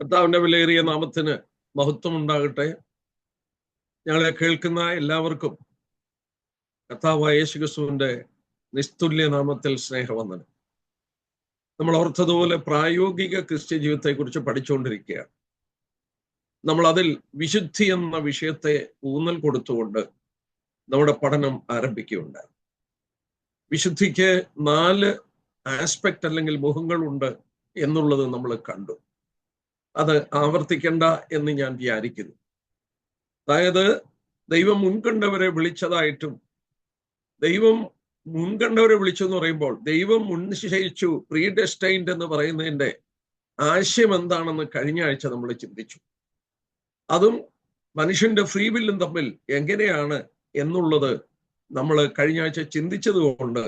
കർത്താവിന്റെ വിലയേറിയ നാമത്തിന് മഹത്വം ഉണ്ടാകട്ടെ. ഞങ്ങളെ കേൾക്കുന്ന എല്ലാവർക്കും കർത്താവായ യേശുക്രിസ്തുവിന്റെ നിസ്തുല്യ നാമത്തിൽ സ്നേഹവന്ദനം. നമ്മൾ ഓർത്തതുപോലെ പ്രായോഗിക ക്രിസ്ത്യ ജീവിതത്തെക്കുറിച്ച് പഠിച്ചുകൊണ്ടിരിക്കുകയാണ്. നമ്മൾ അതിൽ വിശുദ്ധി എന്ന വിഷയത്തെ ഊന്നൽ കൊടുത്തുകൊണ്ട് നമ്മുടെ പഠനം ആരംഭിക്കുകയുണ്ടായി. വിശുദ്ധിക്ക് 4 ആസ്പെക്ട് അല്ലെങ്കിൽ മുഖങ്ങളുണ്ട് എന്നുള്ളത് നമ്മൾ കണ്ടു. അത് ആവർത്തിക്കണ്ട എന്ന് ഞാൻ വിചാരിക്കുന്നു. അതായത് ദൈവം മുൻകണ്ടവരെ വിളിച്ചതായിട്ടും, ദൈവം മുൻകണ്ടവരെ വിളിച്ചെന്ന് പറയുമ്പോൾ ദൈവം മുൻനിശ്ചയിച്ചു, പ്രീഡെസ്റ്റൈൻഡ് എന്ന് പറയുന്നതിൻ്റെ ആശയം എന്താണെന്ന് കഴിഞ്ഞ ആഴ്ച നമ്മൾ ചിന്തിച്ചു. അതും മനുഷ്യന്റെ ഫ്രീ വില്ലും തമ്മിൽ എങ്ങനെയാണ് എന്നുള്ളത് നമ്മൾ കഴിഞ്ഞ ആഴ്ച ചിന്തിച്ചത് കൊണ്ട്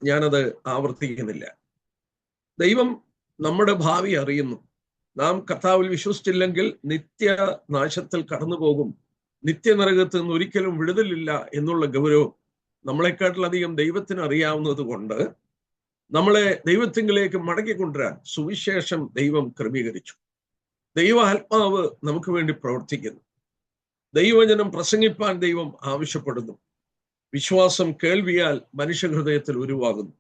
ഞാനത് ആവർത്തിക്കുന്നില്ല. ദൈവം നമ്മുടെ ഭാവി അറിയുന്നു. നാം കർത്താവിൽ വിശ്വസിച്ചില്ലെങ്കിൽ നിത്യനാശത്തിൽ കടന്നു പോകും, നിത്യനരകത്ത് നിന്ന് ഒരിക്കലും വിടുതലില്ല എന്നുള്ള ഗൗരവം നമ്മളെക്കാട്ടിലധികം ദൈവത്തിന് അറിയാവുന്നത് കൊണ്ട് നമ്മളെ ദൈവത്തിങ്കിലേക്ക് മടക്കിക്കൊണ്ടുവരാൻ സുവിശേഷം ദൈവം ക്രമീകരിച്ചു. ദൈവ ആത്മാവ് നമുക്ക് വേണ്ടി പ്രവർത്തിക്കുന്നു. ദൈവവചനം പ്രസംഗിപ്പാൻ ദൈവം ആവശ്യപ്പെടുന്നു. വിശ്വാസം കേൾവിയാൽ മനുഷ്യഹൃദയത്തിൽ ഉരുവാകുന്നു.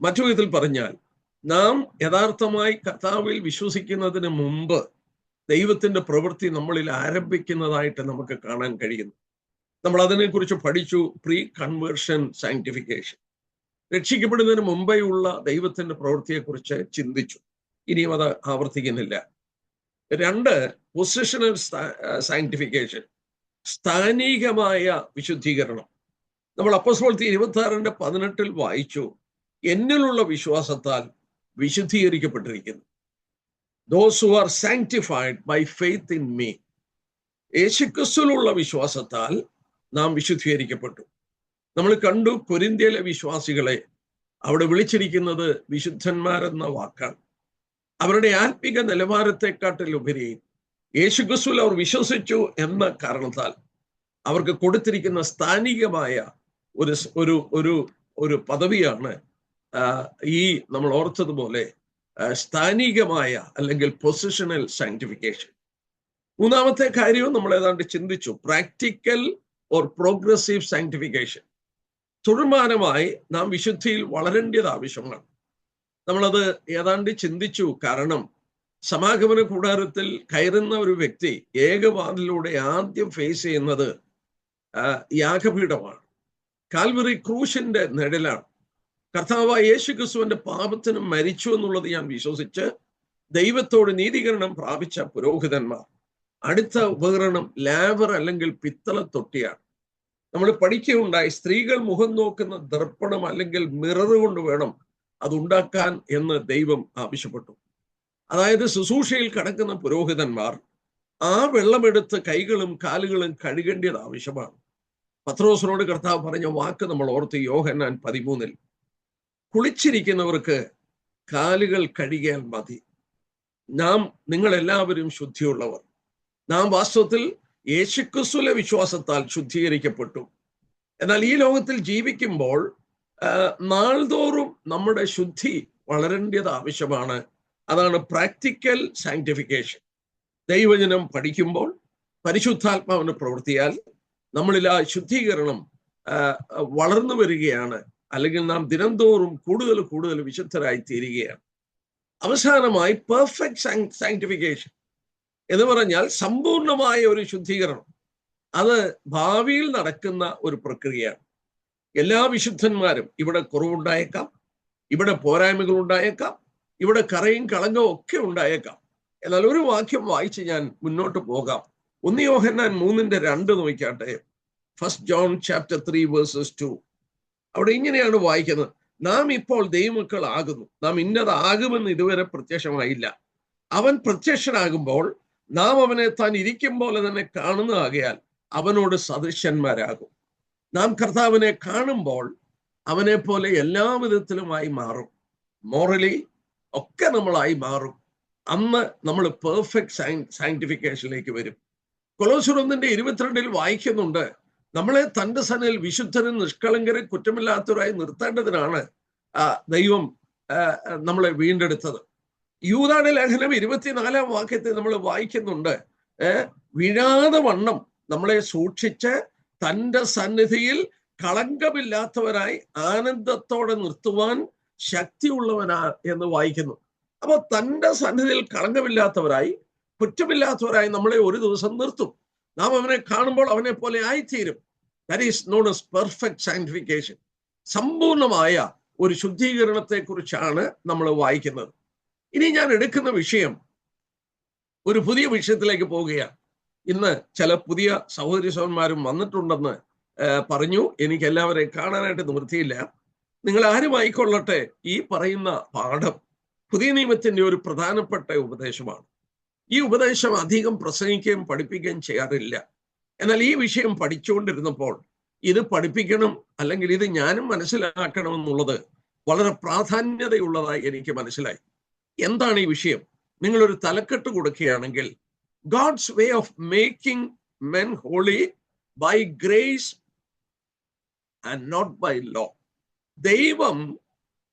മറ്റു വിധത്തിൽ പറഞ്ഞാൽ, നാം യഥാർത്ഥമായി കർത്താവിൽ വിശ്വസിക്കുന്നതിന് മുമ്പ് ദൈവത്തിന്റെ പ്രവൃത്തി നമ്മളിൽ ആരംഭിക്കുന്നതായിട്ട് നമുക്ക് കാണാൻ കഴിയുന്നു. നമ്മൾ അതിനെക്കുറിച്ച് പഠിച്ചു. പ്രീ കൺവേർഷൻ സാങ്ക്ടിഫിക്കേഷൻ, രക്ഷിക്കപ്പെടുന്നതിന് മുമ്പേ ഉള്ള ദൈവത്തിന്റെ പ്രവൃത്തിയെക്കുറിച്ച് ചിന്തിച്ചു. ഇനിയും അത് ആവർത്തിക്കുന്നില്ല. 2, പൊസിഷണൽ സാങ്ക്ടിഫിക്കേഷൻ, സ്ഥാനികമായ വിശുദ്ധീകരണം. നമ്മൾ അപ്പോസ്തലപ്രവൃത്തി 26:18 വായിച്ചു, എന്നിലുള്ള വിശ്വാസത്താൽ വിശുദ്ധീകരിക്കപ്പെട്ടിരിക്കുന്നു. Those who are sanctified by faith in me. യേശുക്രിസ്തുവിലുള്ള വിശ്വാസത്താൽ നാം വിശുദ്ധീകരിക്കപ്പെട്ടു. നമ്മൾ കണ്ടു കൊരിന്ത്യയിലെ വിശ്വാസികളെ അവിടെ വിളിച്ചിരിക്കുന്നത് വിശുദ്ധന്മാരെന്ന വാക്കാണ്. അവരുടെ ആത്മിക നിലവാരത്തെക്കാട്ടിലുപരി യേശുക്രിസ്തുവിൽ അവർ വിശ്വസിച്ചു എന്ന കാരണത്താൽ അവർക്ക് കൊടുത്തിരിക്കുന്ന സ്ഥാനികമായ ഒരു പദവിയാണ് ഈ നമ്മൾ ഓർത്തതുപോലെ സ്ഥാനികമായ അല്ലെങ്കിൽ പൊസിഷണൽ സാങ്ക്ടിഫിക്കേഷൻ. 3-ാമത്തെ കാര്യവും നമ്മൾ ഏതാണ്ട് ചിന്തിച്ചു, പ്രാക്ടിക്കൽ ഓർ പ്രോഗ്രസീവ് സാങ്ക്ടിഫിക്കേഷൻ. തുടർമാനമായി നാം വിശുദ്ധിയിൽ വളരേണ്ടത് ആവശ്യമാണ്. നമ്മളത് ഏതാണ്ട് ചിന്തിച്ചു. കാരണം സമാഗമന കൂടാരത്തിൽ കയറുന്ന ഒരു വ്യക്തി ഏകവാതിലൂടെ ആദ്യം ഫേസ് ചെയ്യുന്നത് യാഗപീഠമാണ്. കാൽവറി ക്രൂശിന്റെ നിഴലാണ്. കർത്താവായ യേശുക്രിസ്തുവിന്റെ പാപത്തിന് മരിച്ചു എന്നുള്ളത് ഞാൻ വിശ്വസിച്ച് ദൈവത്തോട് നീതീകരണം പ്രാപിച്ച പുരോഹിതന്മാർ അടുത്ത ഉപകരണം ലാവർ അല്ലെങ്കിൽ പിത്തള തൊട്ടിയാണ്. നമ്മൾ പഠിക്കുകയുണ്ടായി, സ്ത്രീകൾ മുഖം നോക്കുന്ന ദർപ്പണം അല്ലെങ്കിൽ മിറർ കൊണ്ട് വേണം അതുണ്ടാക്കാൻ എന്ന് ദൈവം ആവശ്യപ്പെട്ടു. അതായത് ശുശ്രൂഷയിൽ കിടക്കുന്ന പുരോഹിതന്മാർ ആ വെള്ളമെടുത്ത് കൈകളും കാലുകളും കഴുകേണ്ടത് ആവശ്യമാണ്. പത്രോസിനോട് കർത്താവ് പറഞ്ഞ വാക്ക് നമ്മൾ ഓർത്ത്, യോഹന്നാൻ 13, കുളിച്ചിരിക്കുന്നവർക്ക് കാലുകൾ കഴുകിയാൽ മതി, നിങ്ങളെല്ലാവരും ശുദ്ധിയുള്ളവർ. നാം വാസ്തവത്തിൽ യേശുക്രിസ്തുവിലെ വിശ്വാസത്താൽ ശുദ്ധീകരിക്കപ്പെട്ടു. എന്നാൽ ഈ ലോകത്തിൽ ജീവിക്കുമ്പോൾ നാൾതോറും നമ്മുടെ ശുദ്ധി വളരേണ്ടത് ആവശ്യമാണ്. അതാണ് പ്രാക്ടിക്കൽ സാങ്ക്ടിഫിക്കേഷൻ. ദൈവവചനം പഠിക്കുമ്പോൾ പരിശുദ്ധാത്മാവിന്റെ പ്രവൃത്തിയാൽ നമ്മളിൽ ആ ശുദ്ധീകരണം വളർന്നു വരികയാണ്. അല്ലെങ്കിൽ നാം ദിനംതോറും കൂടുതൽ കൂടുതൽ വിശുദ്ധരായി തീരുകയാണ്. അവസാനമായി പെർഫെക്റ്റ് സാങ്ക്ടിഫിക്കേഷൻ എന്ന് പറഞ്ഞാൽ സമ്പൂർണമായ ഒരു ശുദ്ധീകരണം. അത് ഭാവിയിൽ നടക്കുന്ന ഒരു പ്രക്രിയയാണ്. എല്ലാ വിശുദ്ധന്മാരും ഇവിടെ കുറവുണ്ടായേക്കാം, ഇവിടെ പോരായ്മകൾ ഉണ്ടായേക്കാം, ഇവിടെ കറയും കളങ്കവും ഒക്കെ ഉണ്ടായേക്കാം. എന്നാൽ ഒരു വാക്യം വായിച്ച് ഞാൻ മുന്നോട്ട് പോകാം. 1 യോഹന്നാൻ 3:2 നോക്കിയാട്ടെ. 1 John chapter 3:2. അവിടെ ഇങ്ങനെയാണ് വായിക്കുന്നത്, നാം ഇപ്പോൾ ദൈവമക്കൾ ആകുന്നു, നാം ഇന്നതാകുമെന്ന് ഇതുവരെ പ്രത്യക്ഷമായില്ല. അവൻ പ്രത്യക്ഷനാകുമ്പോൾ നാം അവനെ താൻ ഇരിക്കും പോലെ തന്നെ കാണുന്നതാകയാൽ അവനോട് സദൃശന്മാരാകും. നാം കർത്താവിനെ കാണുമ്പോൾ അവനെ പോലെ എല്ലാ വിധത്തിലുമായി മാറും. മോറലി ഒക്കെ നമ്മളായി മാറും. അന്ന് നമ്മൾ പെർഫെക്റ്റ് സാങ്ക്ടിഫിക്കേഷനിലേക്ക് വരും. കൊലോസ്യർ 1:22 വായിക്കുന്നുണ്ട്, നമ്മളെ തന്റെ സനയിൽ വിശുദ്ധരും നിഷ്കളങ്കരും കുറ്റമില്ലാത്തവരായി നിർത്തേണ്ടതിനാണ് ദൈവം നമ്മളെ വീണ്ടെടുത്തത്. യൂദായുടെ ലേഖനം 24 വാക്യത്തിൽ നമ്മൾ വായിക്കുന്നുണ്ട്, വീഴാതെ വണ്ണം നമ്മളെ സൂക്ഷിച്ച് തൻ്റെ സന്നിധിയിൽ കളങ്കമില്ലാത്തവരായി ആനന്ദത്തോടെ നിർത്തുവാൻ ശക്തിയുള്ളവനാ എന്ന് വായിക്കുന്നു. അപ്പൊ തൻ്റെ സന്നിധിയിൽ കളങ്കമില്ലാത്തവരായി, കുറ്റമില്ലാത്തവരായി നമ്മളെ ഒരു ദിവസം നിർത്തും. നാം അവനെ കാണുമ്പോൾ അവനെ പോലെ ആയിത്തീരും. That is known as perfect sanctification. സമ്പൂർണമായ ഒരു ശുദ്ധീകരണത്തെ കുറിച്ചാണ് നമ്മൾ വായിക്കുന്നത്. ഇനി ഞാൻ എടുക്കുന്ന വിഷയം ഒരു പുതിയ വിഷയത്തിലേക്ക് പോവുകയാണ്. ഇന്ന് ചില പുതിയ സഹോദരി സഹോദരന്മാരും വന്നിട്ടുണ്ടെന്ന് പറഞ്ഞു. എനിക്ക് എല്ലാവരെയും കാണാനായിട്ട് നിവൃത്തിയില്ല. നിങ്ങൾ ആരുമായിക്കൊള്ളട്ടെ, ഈ പറയുന്ന പാഠം പുതിയ നിയമത്തിന്റെ ഒരു പ്രധാനപ്പെട്ട ഉപദേശമാണ്. ഈ ഉപദേശം അധികം പ്രസംഗിക്കുകയും പഠിപ്പിക്കുകയും ചെയ്യാറില്ല. എന്നാൽ ഈ വിഷയം പഠിച്ചുകൊണ്ടിരുന്നപ്പോൾ ഇത് പഠിപ്പിക്കണം, അല്ലെങ്കിൽ ഇത് ഞാനും മനസ്സിലാക്കണമെന്നുള്ളത് വളരെ പ്രാധാന്യതയുള്ളതായി എനിക്ക് മനസ്സിലായി. എന്താണ് ഈ വിഷയം? നിങ്ങളൊരു തലക്കെട്ട് കൊടുക്കുകയാണെങ്കിൽ, God's way of making men holy by grace and not by law. ദൈവം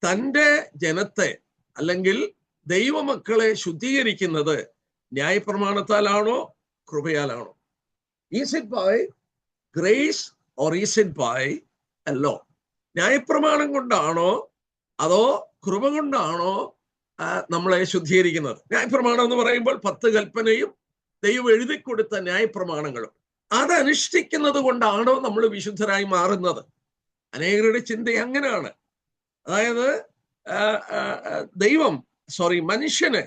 തൻ്റെ ജനത്തെ അല്ലെങ്കിൽ ദൈവമക്കളെ ശുദ്ധീകരിക്കുന്നത് ന്യായപ്രമാണത്താലാണോ കൃപയാലാണോ? Is it by grace or is it by a law? ന്യായപ്രമാണം കൊണ്ടാണോ അതോ കൃപ കൊണ്ടാണോ നമ്മളെ ശുദ്ധീകരിക്കുന്നത്? ന്യായപ്രമാണം എന്ന് പറയുമ്പോൾ 10 കൽപ്പനയും ദൈവം എഴുതി കൊടുത്ത ന്യായപ്രമാണങ്ങളും അതനുഷ്ഠിക്കുന്നത് കൊണ്ടാണോ നമ്മൾ വിശുദ്ധരായി മാറുന്നത്? അനേകരുടെ ചിന്ത അങ്ങനെയാണ്. അതായത് മനുഷ്യന്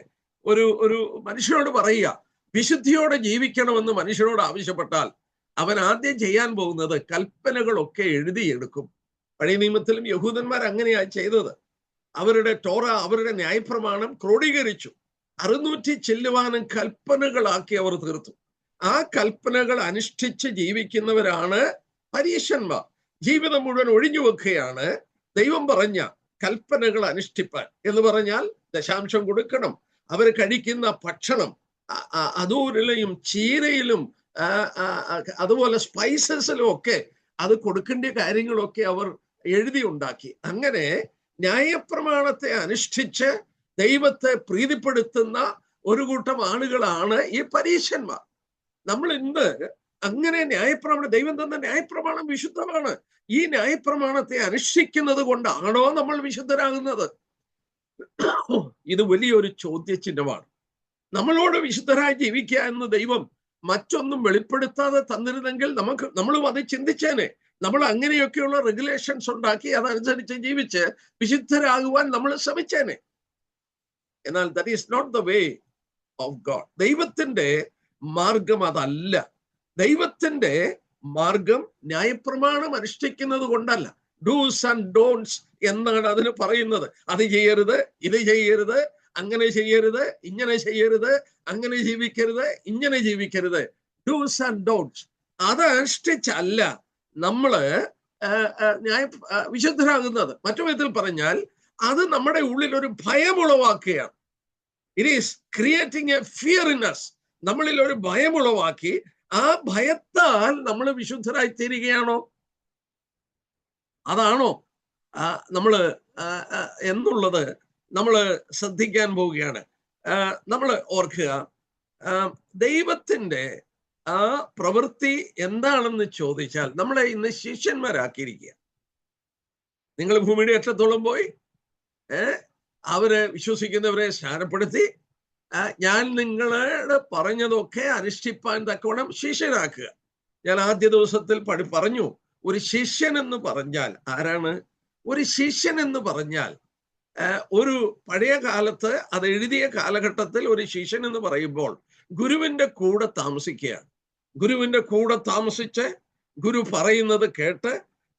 ഒരു മനുഷ്യനോട് പറയുക, വിശുദ്ധിയോടെ ജീവിക്കണമെന്ന് മനുഷ്യനോട് ആവശ്യപ്പെട്ടാൽ അവൻ ആദ്യം ചെയ്യാൻ പോകുന്നത് കൽപ്പനകളൊക്കെ എഴുതിയെടുക്കും. പഴയ നിയമത്തിലും യഹൂദന്മാർ അങ്ങനെയാണ് ചെയ്തത്. അവരുടെ ടോറ, അവരുടെ ന്യായപ്രമാണം ക്രോഡീകരിച്ചു. 600 ചില്ലുവാനും കൽപ്പനകളാക്കി അവർ തീർത്തു. ആ കൽപ്പനകൾ അനുഷ്ഠിച്ച് ജീവിക്കുന്നവരാണ് പരീശന്മാർ. ജീവിതം മുഴുവൻ ഒഴിഞ്ഞു വെക്കുകയാണ് ദൈവം പറഞ്ഞ കൽപ്പനകൾ അനുഷ്ഠിപ്പാൻ. എന്ന് പറഞ്ഞാൽ ദശാംശം കൊടുക്കണം, അവർ കഴിക്കുന്ന ഭക്ഷണം അതൂരിലും ചീരയിലും അതുപോലെ സ്പൈസസിലും ഒക്കെ അത് കൊടുക്കേണ്ട കാര്യങ്ങളൊക്കെ അവർ എഴുതി ഉണ്ടാക്കി. അങ്ങനെ ന്യായപ്രമാണത്തെ അനുഷ്ഠിച്ച് ദൈവത്തെ പ്രീതിപ്പെടുത്തുന്ന ഒരു കൂട്ടം ആളുകളാണ് ഈ പരീശന്മാർ. നമ്മൾ ഇന്ന് അങ്ങനെ ദൈവം തന്ന ന്യായപ്രമാണം വിശുദ്ധമാണ്. ഈ ന്യായപ്രമാണത്തെ അനുഷ്ഠിക്കുന്നത് കൊണ്ടാണോ നമ്മൾ വിശുദ്ധരാകുന്നത്? ഇത് വലിയൊരു ചോദ്യചിഹ്നമാണ്. നമ്മളോട് വിശുദ്ധരായി ജീവിക്കുക എന്ന് ദൈവം മറ്റൊന്നും വെളിപ്പെടുത്താതെ തന്നിരുന്നെങ്കിൽ നമ്മളും അത് ചിന്തിച്ചേനെ. നമ്മൾ അങ്ങനെയൊക്കെയുള്ള റെഗുലേഷൻസ് ഉണ്ടാക്കി അതനുസരിച്ച് ജീവിച്ച് വിശുദ്ധരാകുവാൻ നമ്മൾ ശ്രമിച്ചേനെ. എന്നാൽ that is not the way of God. ദൈവത്തിന്റെ മാർഗം അതല്ല. ദൈവത്തിന്റെ മാർഗം ന്യായപ്രമാണം അനുഷ്ഠിക്കുന്നത് കൊണ്ടല്ല. ഡൂസ് ആൻഡ് ഡോൺസ് എന്നാണ് അതിന് പറയുന്നത്. അത് ചെയ്യരുത്, ഇത് ചെയ്യരുത്, അങ്ങനെ ചെയ്യരുത്, ഇങ്ങനെ ചെയ്യരുത്, അങ്ങനെ ജീവിക്കരുത്, ഇങ്ങനെ ജീവിക്കരുത്. ഡൂസ് ആൻഡ് ഡോൺസ് അത് അനുഷ്ഠിച്ചല്ല നമ്മള് വിശുദ്ധരാകുന്നത്. മറ്റു വിധത്തിൽ പറഞ്ഞാൽ അത് നമ്മുടെ ഉള്ളിൽ ഒരു ഭയം ഉളവാക്കുകയാണ്. It is creating a fear in us. നമ്മളിൽ ഒരു ഭയം ഉളവാക്കി ആ ഭയത്താൽ നമ്മൾ വിശുദ്ധരായി തീരുകയാണോ? അതാണോ നമ്മൾ എന്നുള്ളത് നമ്മൾ ശ്രദ്ധിക്കാൻ പോവുകയാണ്. നമ്മൾ ഓർക്കുക, ദൈവത്തിന്റെ ആ പ്രവൃത്തി എന്താണെന്ന് ചോദിച്ചാൽ നമ്മളെ ഇന്ന് ശിഷ്യന്മാരാക്കിയിരിക്കുക. നിങ്ങൾ ഭൂമിയുടെ അറ്റത്തോളം പോയി അവരെ വിശ്വസിക്കുന്നവരെ സ്നാനപ്പെടുത്തി ഞാൻ നിങ്ങളോട് പറഞ്ഞതൊക്കെ അനുഷ്ഠിപ്പാൻ തക്കവണ്ണം ശിഷ്യനാക്കുക. ഞാൻ ആദ്യ ദിവസത്തിൽ പറഞ്ഞു, ഒരു ശിഷ്യൻ എന്ന് പറഞ്ഞാൽ ആരാണ്? ഒരു ശിഷ്യൻ എന്ന് പറഞ്ഞാൽ ഒരു പഴയ കാലത്ത് അത് എഴുതിയ കാലഘട്ടത്തിൽ ഒരു ശിഷ്യൻ എന്ന് പറയുമ്പോൾ ഗുരുവിന്റെ കൂടെ താമസിക്കുകയാണ്. ഗുരുവിന്റെ കൂടെ താമസിച്ച് ഗുരു പറയുന്നത് കേട്ട്,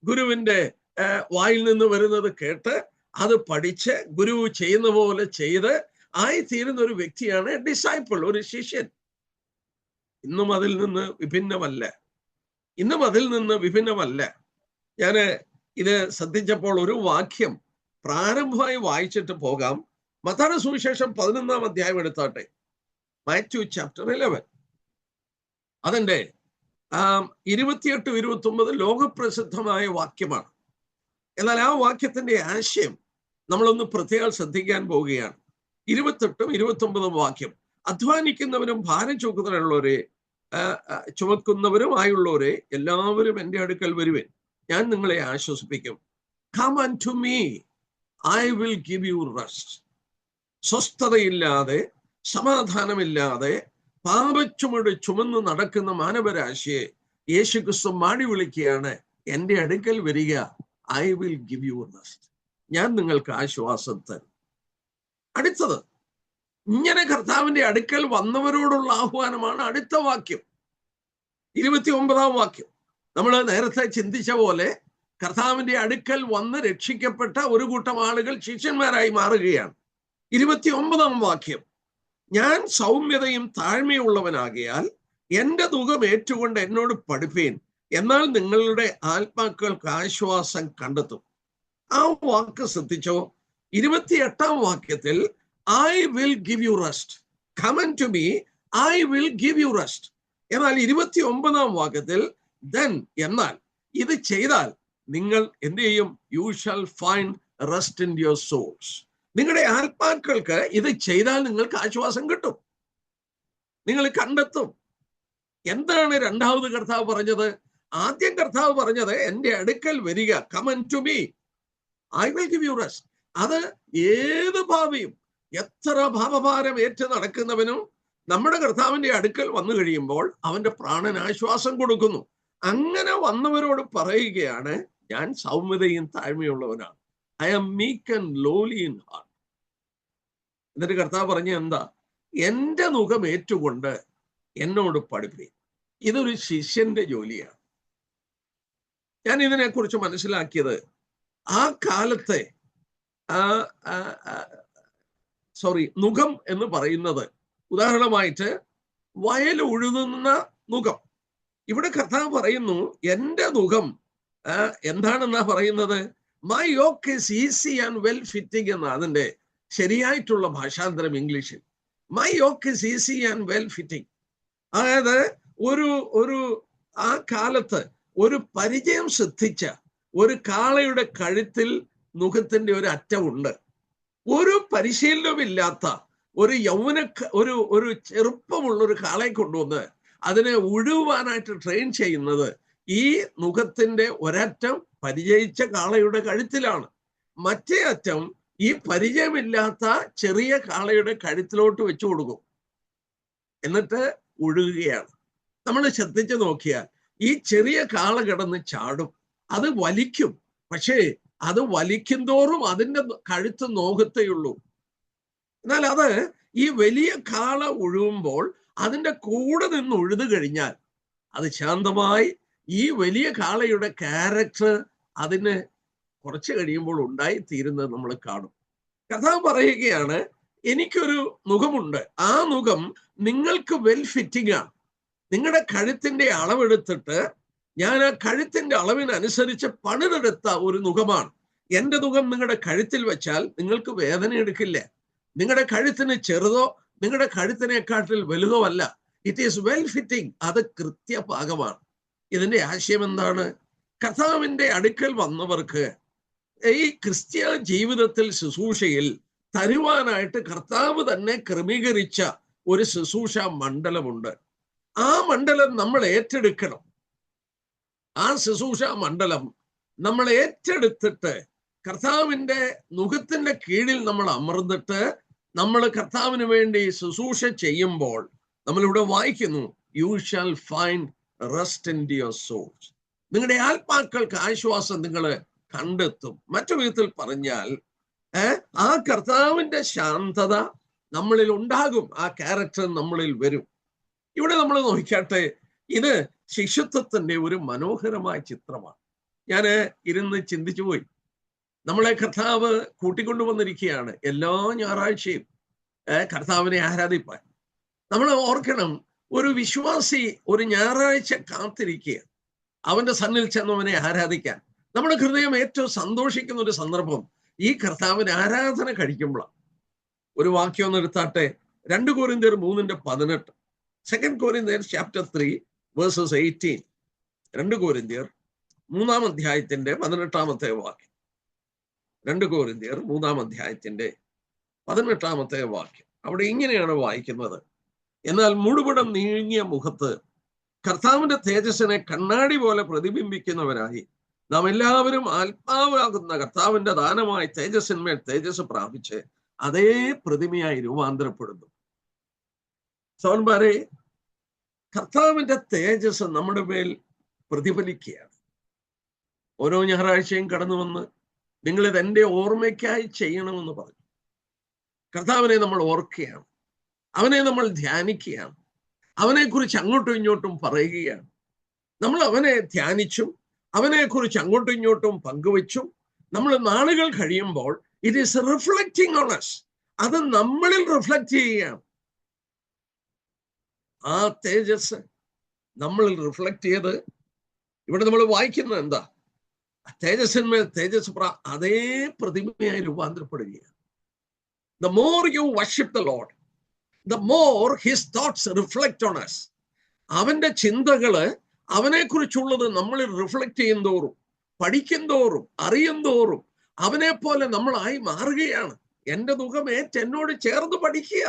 ഗുരുവിന്റെ വായിൽ നിന്ന് വരുന്നത് കേട്ട് അത് പഠിച്ച് ഗുരു ചെയ്യുന്ന പോലെ ചെയ്ത് ആയിത്തീരുന്ന ഒരു വ്യക്തിയാണ് ഡിസൈപ്പിൾ, ഒരു ശിഷ്യൻ. ഇന്നും അതിൽ നിന്ന് വിഭിന്നമല്ല. ഞാൻ ഇത് ശ്രദ്ധിച്ചപ്പോൾ ഒരു വാക്യം പ്രാരംഭമായി വായിച്ചിട്ട് പോകാം. മത്തായിയുടെ സുവിശേഷം 11-ാം അധ്യായം എടുത്താട്ടെ, മാത്യു ചാപ്റ്റർ 11. അതിന്റെ 28-29 ലോകപ്രസിദ്ധമായ വാക്യമാണ്. എന്നാൽ ആ വാക്യത്തിന്റെ ആശയം നമ്മളൊന്ന് പ്രത്യേകം ശ്രദ്ധിക്കാൻ പോവുകയാണ്. 28ഉം 29ഉം വാക്യം. അധ്വാനിക്കുന്നവരും ഭാരം ചുമക്കുന്നവരുമായുള്ളവരെ എല്ലാവരും എൻ്റെ അടുക്കൽ വരുവിൻ, ഞാൻ നിങ്ങളെ ആശ്വസിപ്പിക്കും. Come unto me, I will give you rest. സ്വസ്ഥതയില്ലാതെ, സമാധാനമില്ലാതെ പാപച്ചുമട് ചുമന്ന് നടക്കുന്ന മാനവരാശിയെ യേശുക്രിസ്തു മാടി വിളിക്കുകയാണ്, എൻ്റെ അടുക്കൽ വരിക, I will give you rest. ഞാൻ നിങ്ങൾക്ക് ആശ്വാസം തരും. അടുത്തത്, ഇങ്ങനെ കർത്താവിന്റെ അടുക്കൽ വന്നവരോടുള്ള ആഹ്വാനമാണ് അടുത്ത വാക്യം, 29ാം വാക്യം. നമ്മൾ നേരത്തെ ചിന്തിച്ച പോലെ കർത്താവിന്റെ അടുക്കൽ വന്ന് രക്ഷിക്കപ്പെട്ട ഒരു കൂട്ടം ആളുകൾ ശിഷ്യന്മാരായി മാറുകയാണ്. 29ാം വാക്യം, ഞാൻ സൗമ്യതയും താഴ്മയുള്ളവനാകിയാൽ എൻ്റെ നുകം ഏറ്റുകൊണ്ട് എന്നോട് പഠിപ്പീൻ, എന്നാൽ നിങ്ങളുടെ ആത്മാക്കൾക്ക് ആശ്വാസം കണ്ടെത്തും. ആ വാക്ക് ശ്രദ്ധിച്ചോ? 28ാം വാക്യത്തിൽ I will give you rest. Come unto me, I will give you rest. എന്നാൽ 29ാം വാക്യത്തിൽ then, എന്നാൽ ഇത് ചെയ്താൽ നിങ്ങൾ എന്ത് ചെയ്യും? You shall find rest in your souls. നിങ്ങളുടെ ആത്മാക്കൾക്ക് ഇത് ചെയ്താൽ നിങ്ങൾക്ക് ആശ്വാസം കിട്ടും, നിങ്ങൾ കണ്ടെത്തും. എന്താണ് രണ്ടാമത് കർത്താവ് പറഞ്ഞത്? ആദ്യം കർത്താവ് പറഞ്ഞത് എൻ്റെ അടുക്കൽ വരിക, come unto me, I will give you rest. അത് ഏത് ഭാവിയും എത്ര ഭാവഭാരം ഏറ്റ് നടക്കുന്നവനും നമ്മുടെ കർത്താവിന്റെ അടുക്കൽ വന്നു കഴിയുമ്പോൾ അവന്റെ പ്രാണന് ആശ്വാസം കൊടുക്കുന്നു. അങ്ങനെ വന്നവരോട് പറയുകയാണ്, ഞാൻ സൗമ്യതയും താഴ്മയുള്ളവനാണ്. I am meek and lowly in heart. എന്നിട്ട് കർത്താവ് പറഞ്ഞ എന്താ? എൻ്റെ നുകം ഏറ്റുകൊണ്ട് എന്നോട് പഠിപ്പീൻ. ഇതൊരു ശിഷ്യന്റെ ജോലിയാണ്. ഞാൻ ഇതിനെക്കുറിച്ച് മനസ്സിലാക്കിയത്, ആ കാലത്തെ നുകം എന്ന് പറയുന്നത് ഉദാഹരണമായിട്ട് വയൽ ഉഴുതുന്ന നുകം. ഇവിടെ കർത്താവ് പറയുന്നു, എൻ്റെ നുകം എന്താണെന്നാ പറയുന്നത്? My yoke is easy and well fitting എന്ന അതിൻ്റെ ശരിയായിട്ടുള്ള ഭാഷാന്തരം ഇംഗ്ലീഷിൽ. My yoke is easy and well fitting. അതായത് ഒരു ആ കാലത്ത് ഒരു പരിചയം സിദ്ധിച്ച ഒരു കാളയുടെ കഴുത്തിൽ നുഖത്തിന്റെ ഒരു അറ്റമുണ്ട്. ഒരു പരിശീലനമില്ലാത്ത ഒരു ചെറുപ്പമുള്ള ഒരു കാളയെ കൊണ്ടുവന്ന് അതിനെ ഉഴുവാനായിട്ട് ട്രെയിൻ ചെയ്യുന്നത് ഈ നുഖത്തിന്റെ ഒരറ്റം പരിചയിച്ച കാളയുടെ കഴുത്തിലാണ്, മറ്റേ അറ്റം ഈ പരിചയമില്ലാത്ത ചെറിയ കാളയുടെ കഴുത്തിലോട്ട് വെച്ചു കൊടുക്കും, എന്നിട്ട് ഉഴുകുകയാണ്. നമ്മൾ ശ്രദ്ധിച്ചു നോക്കിയാൽ ഈ ചെറിയ കാള കിടന്ന് ചാടും, അത് വലിക്കും, പക്ഷേ അത് വലിക്കും തോറും അതിൻ്റെ കഴുത്ത് നോകത്തേയുള്ളൂ. എന്നാൽ അത് ഈ വലിയ കാള ഉഴുവുമ്പോൾ അതിൻ്റെ കൂടെ നിന്ന് ഉഴുതു കഴിഞ്ഞാൽ അത് ശാന്തമായി ഈ വലിയ കാളയുടെ ക്യാരക്ടർ അതിന് കുറച്ച് കഴിയുമ്പോൾ ഉണ്ടായിത്തീരുന്നത് നമ്മൾ കാണും. കർത്താവ് പറയുകയാണ്, എനിക്കൊരു നുഖമുണ്ട്, ആ നുഖം നിങ്ങൾക്ക് വെൽ ഫിറ്റിംഗ് ആണ്. നിങ്ങളുടെ കഴുത്തിന്റെ അളവെടുത്തിട്ട് ഞാൻ ആ കഴുത്തിന്റെ അളവിനനുസരിച്ച് പണിതെടുത്ത ഒരു നുഖമാണ്. എൻ്റെ നുഖം നിങ്ങളുടെ കഴുത്തിൽ വെച്ചാൽ നിങ്ങൾക്ക് വേദന എടുക്കില്ല. നിങ്ങളുടെ കഴുത്തിന് ചെറുതോ നിങ്ങളുടെ കഴുത്തിനെക്കാട്ടിൽ വലുതോ അല്ല. It is well fitting. അത് കൃത്യപാകമാണ്. ഇതിന്റെ ആശയം എന്താണ്? കർത്താവിന്റെ അടുക്കൽ വന്നവർക്ക് ഈ ക്രിസ്ത്യ ജീവിതത്തിൽ ശുശ്രൂഷയിൽ തരുവാനായിട്ട് കർത്താവ് തന്നെ ക്രമീകരിച്ച ഒരു ശുശ്രൂഷ മണ്ഡലമുണ്ട്. ആ മണ്ഡലം നമ്മൾ ഏറ്റെടുക്കണം. ആ ശുശ്രൂഷ മണ്ഡലം നമ്മൾ ഏറ്റെടുത്തിട്ട് കർത്താവിന്റെ നുഖത്തിന്റെ കീഴിൽ നമ്മൾ അമർന്നിട്ട് നമ്മൾ കർത്താവിന് വേണ്ടി ശുശ്രൂഷ ചെയ്യുമ്പോൾ നമ്മളിവിടെ വായിക്കുന്നു, you shall find rest in your souls. നിങ്ങളുടെ ആത്മാക്കൾക്ക് ആശ്വാസം നിങ്ങൾ കണ്ടെത്തും. മറ്റു വിധത്തിൽ പറഞ്ഞാൽ ആ കർത്താവിന്റെ ശാന്തത നമ്മളിൽ ഉണ്ടാകും, ആ ക്യാരക്ടർ നമ്മളിൽ വരും. ഇവിടെ നമ്മൾ നോക്കിയാട്ടെ, ഇത് ശിഷ്യത്വത്തിന്റെ ഒരു മനോഹരമായ ചിത്രമാണ്. ഞാൻ ഇരുന്ന് ചിന്തിച്ചു പോയി. നമ്മളെ കർത്താവ് കൂട്ടിക്കൊണ്ടുവന്നിരിക്കുകയാണ് എല്ലാ ഞായറാഴ്ചയും കർത്താവിനെ ആരാധിപ്പാൻ. നമ്മൾ ഓർക്കണം, ഒരു വിശ്വാസി ഒരു ഞായറാഴ്ച കാത്തിരിക്കുക അവന്റെ സന്നിൽ ചെന്നവനെ ആരാധിക്കാൻ. നമ്മുടെ ഹൃദയം ഏറ്റവും സന്തോഷിക്കുന്ന ഒരു സന്ദർഭം ഈ കർത്താവിന് ആരാധന കഴിക്കുമ്പോഴാണ്. ഒരു വാക്യം ഒന്ന് എടുത്താട്ടെ, 2 കൊരിന്ത്യർ 3:18, 2 Corinthians chapter 3 verses 18. 2 കൊരിന്ത്യർ 3-ാം അധ്യായത്തിന്റെ 18-ാമത്തെ വാക്യം. 2 കൊരിന്ത്യർ 3-ാം അധ്യായത്തിന്റെ 18-ാമത്തെ വാക്യം. അവിടെ ഇങ്ങനെയാണ് വായിക്കുന്നത്: എന്നാൽ മുഴുവൻ നീങ്ങിയ മുഖത്ത് കർത്താവിന്റെ തേജസ്സിനെ കണ്ണാടി പോലെ പ്രതിബിംബിക്കുന്നവരായി നാം എല്ലാവരും ആത്മാവാകുന്ന കർത്താവിന്റെ ദാനമായ തേജസ്സിന്മേൽ തേജസ് പ്രാപിച്ച് അതേ പ്രതിമയായി രൂപാന്തരപ്പെടുന്നു. സഹോദരന്മാരെ, കർത്താവിന്റെ തേജസ് നമ്മുടെ മേൽ പ്രതിഫലിക്കുകയാണ്. ഓരോ ഞായറാഴ്ചയും കടന്നു വന്ന് നിങ്ങളിത് എൻ്റെ ഓർമ്മയ്ക്കായി ചെയ്യണമെന്ന് പറഞ്ഞു. കർത്താവിനെ നമ്മൾ ഓർക്കുകയാണ്, അവനെ നമ്മൾ ധ്യാനിക്കുകയാണ്, അവനെക്കുറിച്ച് അങ്ങോട്ടും ഇങ്ങോട്ടും പറയുകയാണ്. നമ്മൾ അവനെ ധ്യാനിച്ചും അവനെക്കുറിച്ച് അങ്ങോട്ടും ഇങ്ങോട്ടും പങ്കുവെച്ചും നമ്മൾ നാളുകൾ കഴിയുമ്പോൾ it is reflecting on us. അത് നമ്മളിൽ റിഫ്ലക്റ്റ് ചെയ്യുകയാണ്. ആ തേജസ് നമ്മളിൽ റിഫ്ലക്റ്റ് ചെയ്ത് ഇവിടെ നമ്മൾ വായിക്കുന്നത് എന്താ? തേജസ്സിന്മേൽ തേജസ് അതേ പ്രതിമയായി രൂപാന്തരപ്പെടുകയാണ്. The more you worship the Lord, the more his thoughts reflect on us. അവന്റെ ചിന്തകള് അവനെക്കുറിച്ചുള്ളത് നമ്മളിൽ റിഫ്ലക്റ്റ് ചെയ്യുന്തോറും, പഠിക്കുന്തോറും, അറിയുന്തോറും അവനെ പോലെ നമ്മളായി മാറുകയാണ്. എന്റെ മുഖമേറ്റ് എന്നോട് ചേർന്ന് പഠിക്കുക.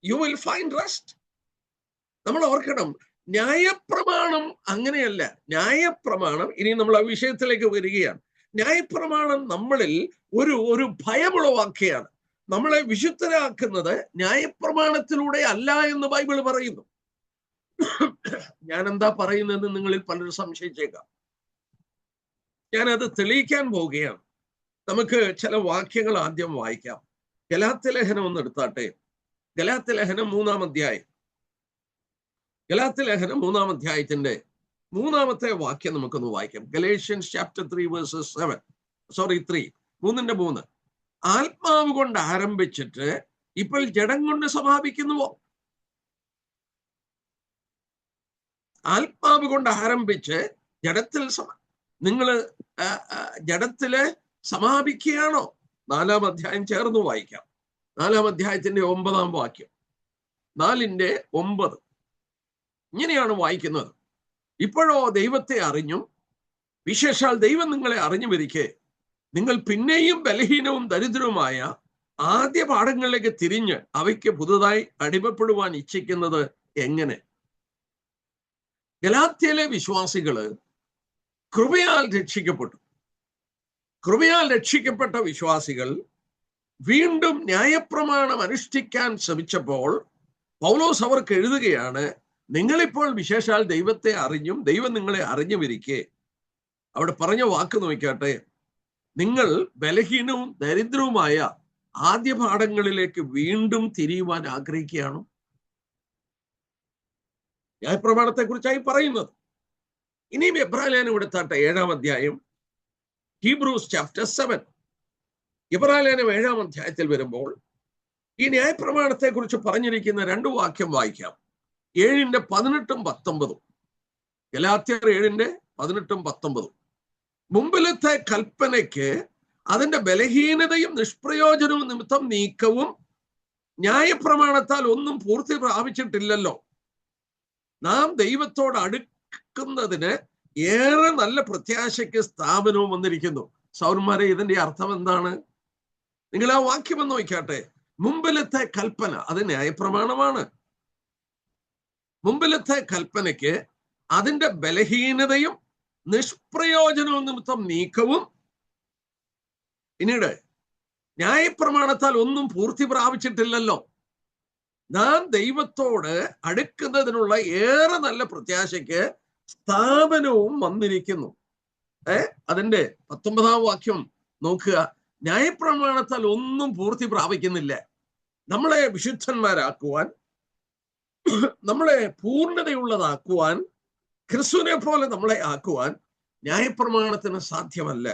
You will find rest. നമ്മൾ ഓർക്കണം, ന്യായപ്രമാണം അങ്ങനെയല്ല. ന്യായപ്രമാണം, ഇനി നമ്മൾ ആ വിഷയത്തിലേക്ക് വരികയാണ്. ന്യായപ്രമാണം നമ്മളിൽ ഒരു ഭയമുളവാക്കുകയാണ്. നമ്മളെ വിശുദ്ധരാക്കുന്നത് ന്യായപ്രമാണത്തിലൂടെ അല്ല എന്ന് ബൈബിൾ പറയുന്നു. ഞാൻ എന്താ പറയുന്നതെന്ന് നിങ്ങളിൽ പലരും സംശയിച്ചേക്കാം. ഞാനത് തെളിയിക്കാൻ പോവുകയാണ്. നമുക്ക് ചില വാക്യങ്ങൾ ആദ്യം വായിക്കാം. ഗലാത്യലേഖനം ഒന്ന് എടുത്താട്ടെ. ഗലാത്യലേഖനം 3-ാം അധ്യായം. ഗലാത്യലേഖനം 3-ാം അധ്യായത്തിന്റെ 3-ാമത്തെ വാക്യം നമുക്കൊന്ന് വായിക്കാം. Galatians chapter 3 versus 3. ആത്മാവ് കൊണ്ട് ആരംഭിച്ചിട്ട് ഇപ്പോൾ ജഡം കൊണ്ട് സമാപിക്കുന്നുവോ? ആത്മാവ് കൊണ്ട് ആരംഭിച്ച് ജഡത്തിൽ നിങ്ങൾ ജഡത്തില് സമാപിക്കുകയാണോ? 4-ാം അധ്യായം ചേർന്ന് വായിക്കാം. 4-ാം അധ്യായത്തിന്റെ 9-ാം വാക്യം. 4:9 ഇങ്ങനെയാണ് വായിക്കുന്നത്: ഇപ്പോഴോ ദൈവത്തെ അറിഞ്ഞും വിശേഷാൽ ദൈവം നിങ്ങളെ അറിഞ്ഞുമിരിക്കെ നിങ്ങൾ പിന്നെയും ബലഹീനവും ദരിദ്രവുമായ ആദ്യ പാഠങ്ങളിലേക്ക് തിരിഞ്ഞ് അവയ്ക്ക് പുതുതായി അടിമപ്പെടുവാൻ ഇച്ഛിക്കുന്നത് എങ്ങനെ? ഗലാത്യയിലെ വിശ്വാസികള് കൃപയാൽ രക്ഷിക്കപ്പെട്ടു. കൃപയാൽ രക്ഷിക്കപ്പെട്ട വിശ്വാസികൾ വീണ്ടും ന്യായപ്രമാണം അനുഷ്ഠിക്കാൻ ശ്രമിച്ചപ്പോൾ പൗലോസ് അവർക്ക് എഴുതുകയാണ്, നിങ്ങളിപ്പോൾ വിശേഷാൽ ദൈവത്തെ അറിഞ്ഞും ദൈവം നിങ്ങളെ അറിഞ്ഞുമിരിക്കെ. അവിടെ പറഞ്ഞ വാക്ക് നോക്കിക്കാട്ടെ: നിങ്ങൾ ബലഹീനവും ദരിദ്രവുമായ ആദ്യ പാഠങ്ങളിലേക്ക് വീണ്ടും തിരിയുവാൻ ആഗ്രഹിക്കുകയാണ്. ന്യായപ്രമാണത്തെ കുറിച്ചായി പറയുന്നത്. ഇനിയും എബ്രായലേഖനം എടുത്താട്ടെ, 7-ാം അധ്യായം. Hebrews chapter 7. എബ്രായലേഖനം 7-ാം അധ്യായത്തിൽ വരുമ്പോൾ ഈ ന്യായപ്രമാണത്തെ കുറിച്ച് പറഞ്ഞിരിക്കുന്ന 2 വാക്യം വായിക്കാം. 7:18-19. ഗലാത്യർ 7:18-19. മുമ്പിലത്തെ കൽപ്പനയ്ക്ക് അതിന്റെ ബലഹീനതയും നിഷ്പ്രയോജനവും നിമിത്തം നീക്കവും ന്യായപ്രമാണത്താൽ ഒന്നും പൂർത്തി പ്രാപിച്ചിട്ടില്ലല്ലോ. നാം ദൈവത്തോട് അടുക്കുന്നതിന് ഏറെ നല്ല പ്രത്യാശയ്ക്ക് സ്ഥാപനവും വന്നിരിക്കുന്നു. സൗരന്മാരെ, ഇതിന്റെ അർത്ഥം എന്താണ്? നിങ്ങൾ ആ വാക്യം ഒന്ന് നോക്കാട്ടെ. മുമ്പിലത്തെ കൽപ്പന അത് ന്യായപ്രമാണമാണ്. മുമ്പിലത്തെ കൽപ്പനയ്ക്ക് അതിന്റെ ബലഹീനതയും നിഷ്പ്രയോജനവും നിമിത്തം നീക്കവും, പിന്നീട് ന്യായപ്രമാണത്താൽ ഒന്നും പൂർത്തി പ്രാപിച്ചിട്ടില്ലല്ലോ. നാം ദൈവത്തോട് അടുക്കുന്നതിനുള്ള ഏറെ നല്ല പ്രത്യാശയ്ക്ക് സ്ഥാപനവും വന്നിരിക്കുന്നു. അതിന്റെ 19-ാം വാക്യം നോക്കുക. ന്യായപ്രമാണത്താൽ ഒന്നും പൂർത്തി പ്രാപിക്കുന്നില്ല. നമ്മളെ വിശുദ്ധന്മാരാക്കുവാൻ, നമ്മളെ പൂർണ്ണതയുള്ളതാക്കുവാൻ, ക്രിസ്തുവിനെ പോലെ നമ്മളെ ആക്കുവാൻ ന്യായപ്രമാണത്തിന് സാധ്യമല്ല.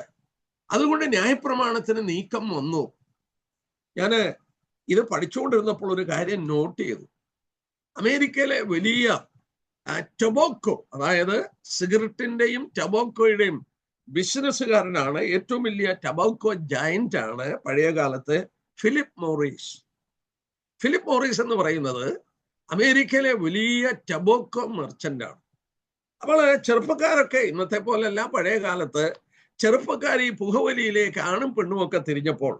അതുകൊണ്ട് ന്യായപ്രമാണത്തിന് നീക്കം വന്നു. ഞാന് ഇത് പഠിച്ചുകൊണ്ടിരുന്നപ്പോൾ ഒരു കാര്യം നോട്ട് ചെയ്തു. അമേരിക്കയിലെ വലിയ ടൊബാക്കോ, അതായത് സിഗരറ്റിന്റെയും ടൊബാക്കോയുടെയും ബിസിനസ്സുകാരനാണ്. ഏറ്റവും വലിയ ടൊബാക്കോ ജയന്റ് ആണ് പഴയ കാലത്ത് ഫിലിപ്പ് മോറിസ്. ഫിലിപ്പ് മോറിസ് എന്ന് പറയുന്നത് അമേരിക്കയിലെ വലിയ ടൊബാക്കോ മെർച്ചന്റ് ആണ്. അപ്പോൾ ചെറുപ്പക്കാരൊക്കെ ഇന്നത്തെ പോലെയല്ല, പഴയ കാലത്ത് ചെറുപ്പക്കാർ ഈ പുകവലിയിലേക്ക് ആണും പെണ്ണും ഒക്കെ തിരിഞ്ഞപ്പോൾ